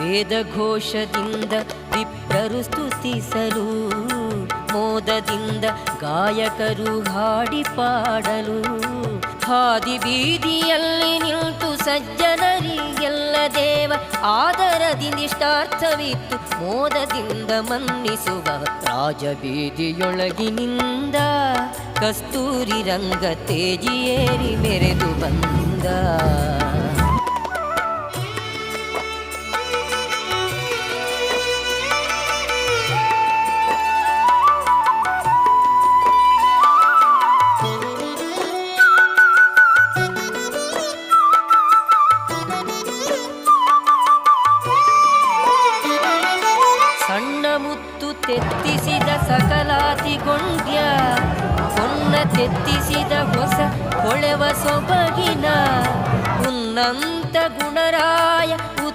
ವೇದಘೋಷದಿಂದ ವಿಪ್ರರು ಸ್ತುತಿಸಲು, ಮೋದದಿಂದ ಗಾಯಕರು ಹಾಡಿ ಪಾಡಲು, ಹಾದಿ ಬೀದಿಯಲ್ಲಿ ನಿಂತು ಸಜ್ಜನರಿಗೆಲ್ಲ ದೇವ ಆದರದಿಂದಿಷ್ಟಾರ್ಥವಿತ್ತು ಮೋದದಿಂದ ಮನ್ನಿಸುವ. ರಾಜಬೀದಿಯೊಳಗಿನಿಂದ ಕಸ್ತೂರಿ ರಂಗ ತೇಜಿಯೇರಿ ಮೆರೆದು ಬಂದ. ತೆತ್ತಿಸಿದ ಸಕಲಾತಿಗೊಂಡ್ಯ, ಹೊನ್ನ ತೆತ್ತಿಸಿದ ಹೊಸ ಹೊಳೆವ ಸೊಬಗಿನ ಉನ್ನಂತ ಗುಣರಾಯ